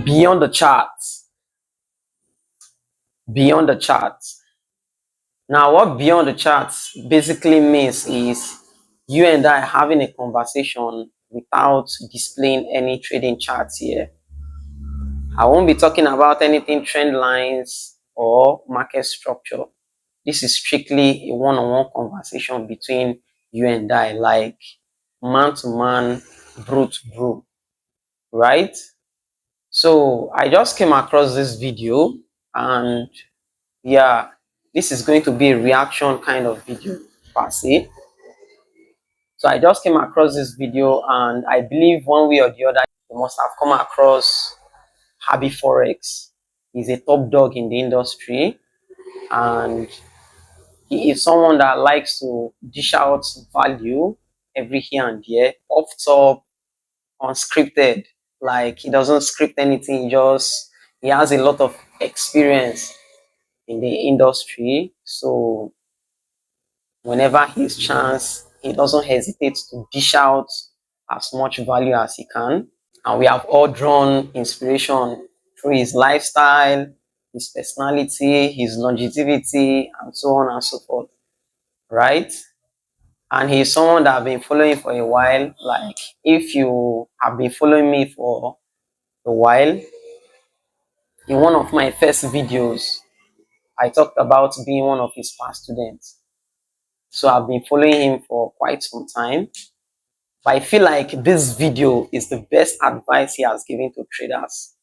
beyond the charts. Beyond the charts. Now, what beyond the charts basically means is you and I having a conversation without displaying any trading charts here. I won't be talking about anything trend lines or market structure. This is strictly a one-on-one conversation between you and I, like man to man, bro to bro, right? So I just came across this video, and yeah, this is going to be a reaction kind of video per se. So I just came across this video, and I believe one way or the other you must have come across HabbyFX. He's a top dog in the industry, and he is someone that likes to dish out value every here and there, off top, unscripted. Like, he doesn't script anything, he has a lot of experience in the industry. So whenever his chance, he doesn't hesitate to dish out as much value as he can. And we have all drawn inspiration through his lifestyle, his personality, his longevity, and so on and so forth, right? And he's someone that I've been following for a while. Like, if you have been following me for a while, in one of my first videos, I talked about being one of his past students. So I've been following him for quite some time. But I feel like this video is the best advice he has given to traders.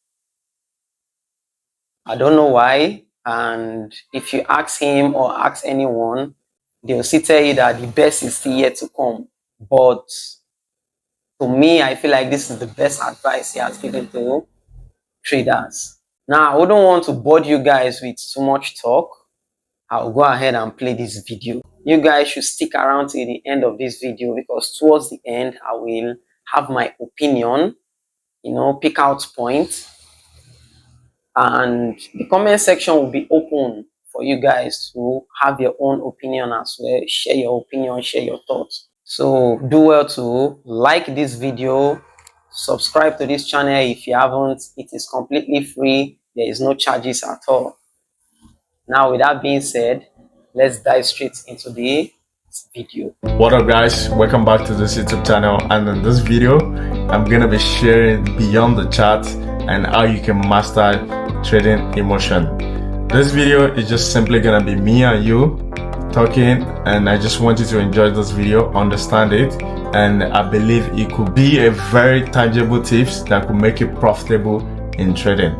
I don't know why. And if you ask him or ask anyone, they'll still tell you that the best is still yet to come. But to me, I feel like this is the best advice he has given to traders. Now, I wouldn't want to bore you guys with too much talk. I'll go ahead and play this video. You guys should stick around till the end of this video, because towards the end, I will have my opinion, pick out points. And the comment section will be open for you guys to have your own opinion as well. Share your opinion, share your thoughts. So do well to like this video, subscribe to this channel if you haven't. It is completely free. There is no charges at all. Now, with that being said, let's dive straight into the video. What up, guys? Welcome back to this YouTube channel, and in this video I'm gonna be sharing beyond the chart and how you can master trading emotion. This video is just simply gonna be me and you talking, and I just want you to enjoy this video, understand it, and I believe it could be a very tangible tips that could make you profitable in trading.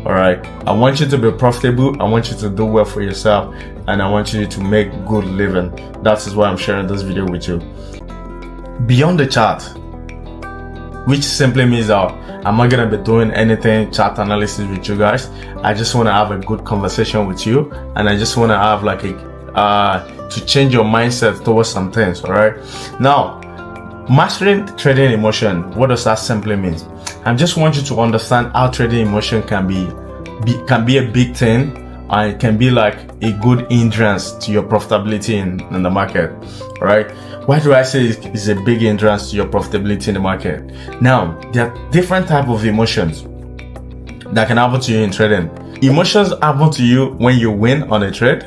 Alright, I want you to be profitable, I want you to do well for yourself, and I want you to make good living. That is why I'm sharing this video with you. Beyond the chart, which simply means that I'm not gonna be doing anything chart analysis with you guys. I just want to have a good conversation with you, and I just want to have like to change your mindset towards some things. Alright, now mastering trading emotion, what does that simply mean? I just want you to understand how trading emotion can be a big thing, and it can be like a good hindrance to your profitability in the market. All right, why do I say it's a big hindrance to your profitability in the market? Now, there are different types of emotions that can happen to you in trading. Emotions happen to you when you win on a trade.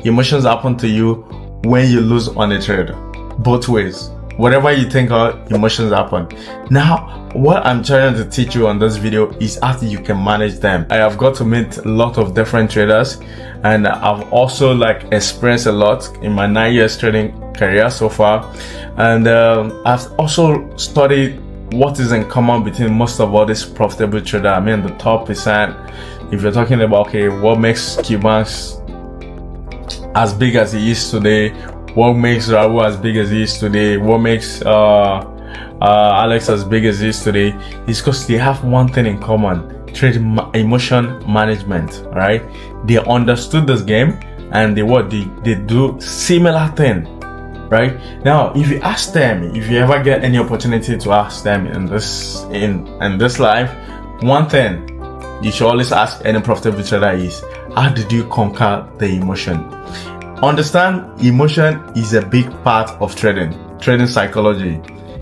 Emotions happen to you when you lose on a trade. Both ways. Whatever you think of, emotions happen. Now, what I'm trying to teach you on this video is how you can manage them. I have got to meet a lot of different traders, and I've also experienced a lot in my 9 years trading career so far. And I've also studied what is in common between most of all these profitable traders. I mean, the top percent. If you're talking about, okay, what makes Cubanks as big as he is today, what makes Raul as big as he is today, what makes Alex as big as he is today, is because they have one thing in common: trade emotion management. Right? They understood this game, and they do similar thing. Right? Now, if you ask them, if you ever get any opportunity to ask them in this life, one thing you should always ask any profitable trader is, how did you conquer the emotion? Understand, emotion is a big part of trading. Trading psychology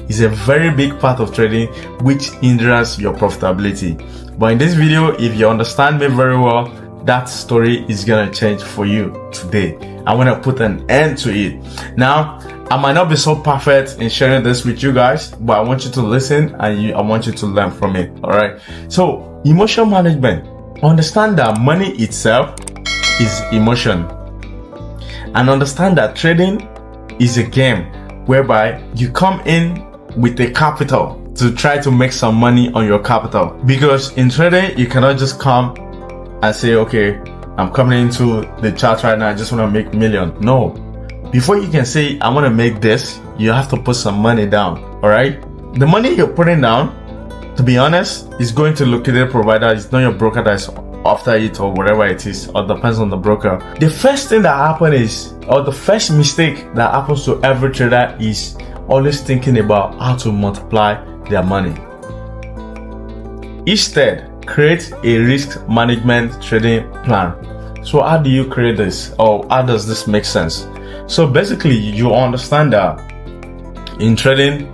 is a very big part of trading, which hinders your profitability. But in this video, if you understand me very well, that story is gonna change for you today. I want to put an end to it. Now, I might not be so perfect in sharing this with you guys, but I want you to listen and I want you to learn from it. All right. So, emotion management. Understand that money itself is emotion, and understand that trading is a game whereby you come in with a capital to try to make some money on your capital. Because in trading, you cannot just come and say, okay, I'm coming into the chart right now, I just want to make million. No. Before you can say, I want to make this, you have to put some money down. All right. The money you're putting down, to be honest, is going to liquidate provider. It's not your broker that's after it or whatever it is, or depends on the broker. The first thing that happens is, or the first mistake that happens to every trader is always thinking about how to multiply their money. Instead, create a risk management trading plan. So how do you create this, or how does this make sense? So basically, you understand that in trading,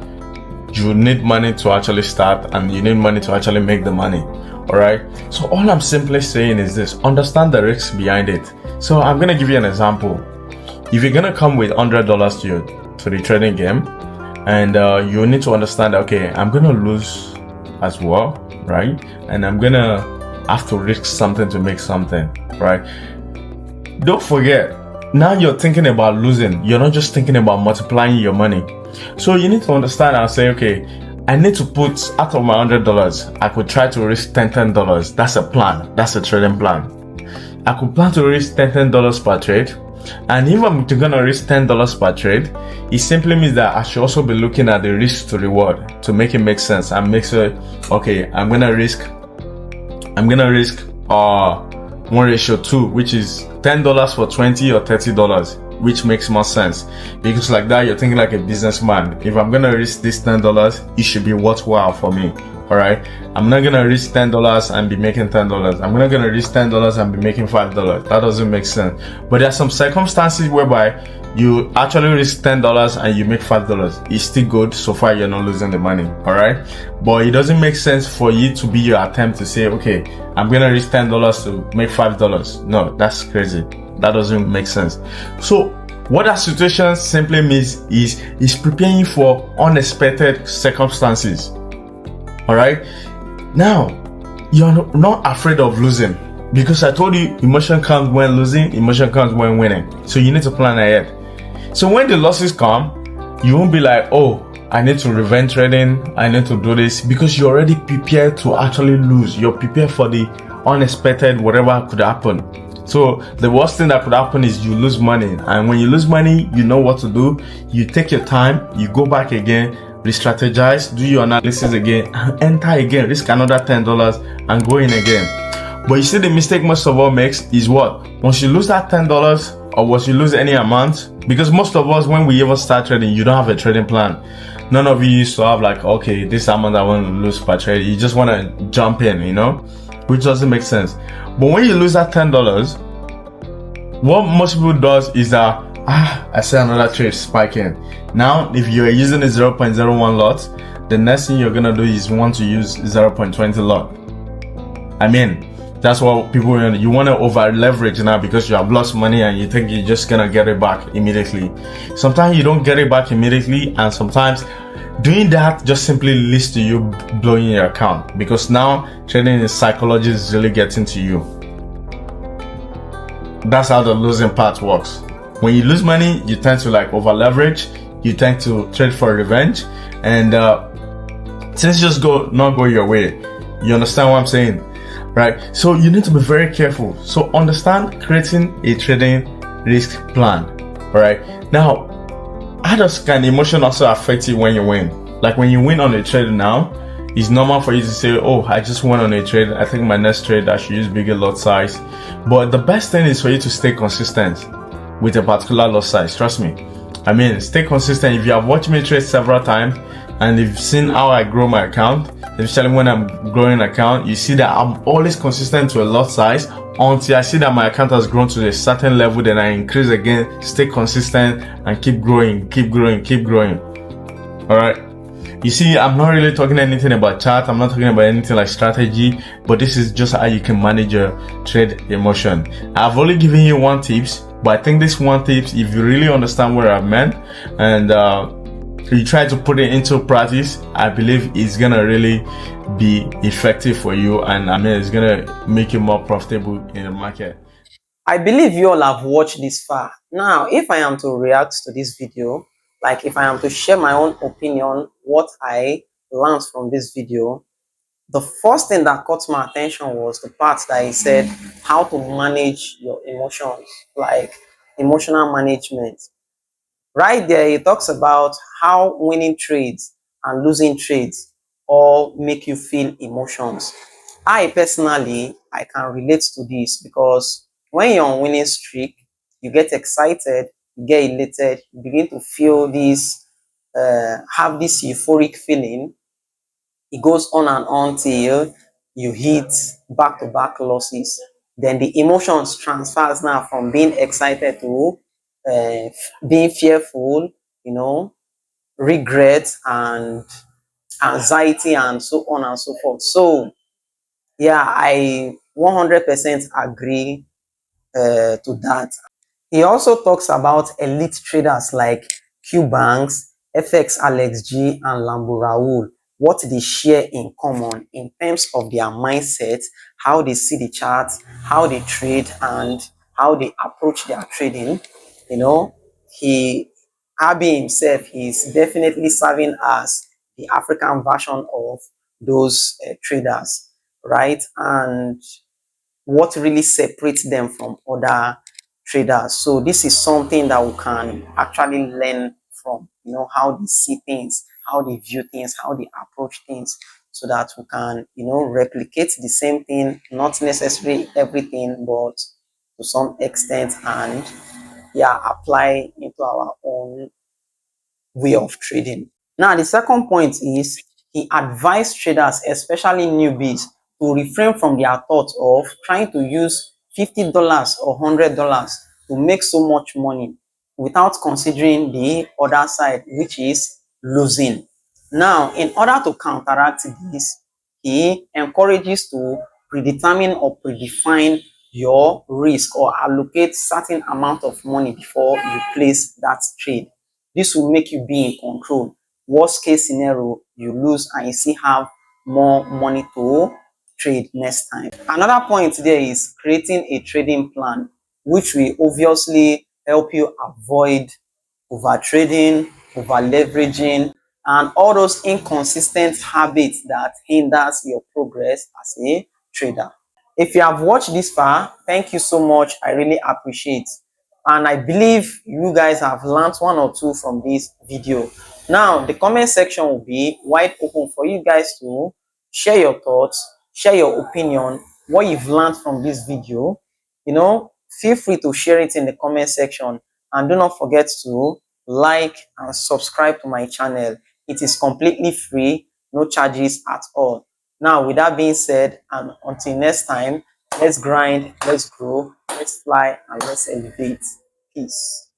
you need money to actually start and you need money to actually make the money. All right. So all I'm simply saying is this: understand the risks behind it. So I'm gonna give you an example. If you're gonna come with $100 to the trading game, and you need to understand, okay, I'm gonna lose as well, right? And I'm gonna have to risk something to make something, right? Don't forget, now you're thinking about losing. You're not just thinking about multiplying your money. So you need to understand and say, okay, I need to put out of my $100, I could try to risk $10. That's a plan. That's a trading plan. I could plan to risk $10 per trade. And if I'm gonna risk $10 per trade, it simply means that I should also be looking at the risk to reward to make it make sense and make sure, okay, I'm gonna risk 1:2, which is $10 for $20 or $30, which makes more sense. Because like that, you're thinking like a businessman. If I'm gonna risk this $10, it should be worthwhile for me. All right. I'm not gonna risk $10 and be making $10. I'm not gonna risk $10 and be making $5. That doesn't make sense. But there are some circumstances whereby you actually risk $10 and you make $5. It's still good so far you're not losing the money. All right. But it doesn't make sense for you to be your attempt to say, okay, I'm gonna risk $10 to make $5. No, that's crazy. That doesn't make sense. So what that situation simply means is preparing for unexpected circumstances. All right. Now, you're not afraid of losing, because I told you emotion comes when losing, emotion comes when winning. So you need to plan ahead. So when the losses come, you won't be like, oh, I need to revenge trading, I need to do this, because you're already prepared to actually lose. You're prepared for the unexpected, whatever could happen. So the worst thing that could happen is you lose money. And when you lose money, you know what to do. You take your time, you go back again, re-strategize, do your analysis again, and enter again, risk another $10 and go in again. But you see, the mistake most of all makes is what? Once you lose that $10, or once you lose any amount, because most of us, when we ever start trading, you don't have a trading plan. None of you used to have like, okay, this amount I want to lose per trade. You just want to jump in, you know, which doesn't make sense. But when you lose that $10, what most people does is that, I see another trade spiking. Now, if you're using a 0.01 lot, the next thing you're gonna do is want to use 0.20 lot. I mean, that's what people want. You want to over leverage now because you have lost money and you think you're just gonna get it back immediately. Sometimes you don't get it back immediately, and sometimes doing that just simply leads to you blowing your account, because now trading in psychology is really getting to you. That's how the losing part works. When you lose money, you tend to like over leverage, you tend to trade for revenge, and things just not go your way. You understand what I'm saying, right? So you need to be very careful. So understand creating a trading risk plan. All right. Now, how can emotion also affect you when you win? Like when you win on a trade now, it's normal for you to say, oh, I just won on a trade, I think my next trade I should use bigger lot size. But the best thing is for you to stay consistent with a particular lot size. Trust me. I mean, stay consistent. If you have watched me trade several times and you've seen how I grow my account, especially when I'm growing an account, you see that I'm always consistent to a lot size until I see that my account has grown to a certain level. Then I increase again, stay consistent, and keep growing. All right. You see, I'm not really talking anything about chart. I'm not talking about anything like strategy, but this is just how you can manage your trade emotion. I've only given you one tips, but I think this one tips, if you really understand what I meant and you try to put it into practice, I believe it's gonna really be effective for you, and I mean it's gonna make you more profitable in the market. I believe you all have watched this far. Now, if I am to react to this video, like if I am to share my own opinion, what I learned from this video, the first thing that caught my attention was the part that he said how to manage your emotions, like emotional management. Right there, he talks about how winning trades and losing trades all make you feel emotions. I personally, I can relate to this because when you're on winning streak, you get excited, you get elated, you begin to feel this, have this euphoric feeling. It goes on and on till you hit back-to-back losses. Then the emotions transfers now from being excited to being fearful, regret and anxiety and so on and so forth. So yeah, I 100% agree to that. He also talks about elite traders like Q Banks, FX Alex G, and Lambo Raul, what they share in common in terms of their mindset, how they see the charts, how they trade, and how they approach their trading. You know, he, Abby himself, is definitely serving as the African version of those traders, right? And what really separates them from other traders. So this is something that we can actually learn from, how they see things, how they view things, how they approach things, so that we can, replicate the same thing, not necessarily everything, but to some extent, and yeah, apply into our own way of trading. Now, the second point is he advised traders, especially newbies, to refrain from their thoughts of trying to use $50 or $100 to make so much money without considering the other side, which is losing. Now, in order to counteract this, he encourages to predetermine or predefine your risk or allocate certain amount of money before you place that trade. This will make you be in control. Worst case scenario, you lose and you still have more money to trade next time. Another point there is creating a trading plan, which will obviously help you avoid over trading, over leveraging, and all those inconsistent habits that hinders your progress as a trader. If you have watched this far, thank you so much. I really appreciate. And I believe you guys have learned one or two from this video. Now, the comment section will be wide open for you guys to share your thoughts, share your opinion, what you've learned from this video. Feel free to share it in the comment section. And do not forget to like and subscribe to my channel. It is completely free, no charges at all. Now, with that being said, and until next time, let's grind, let's grow, let's fly, and let's elevate. Peace.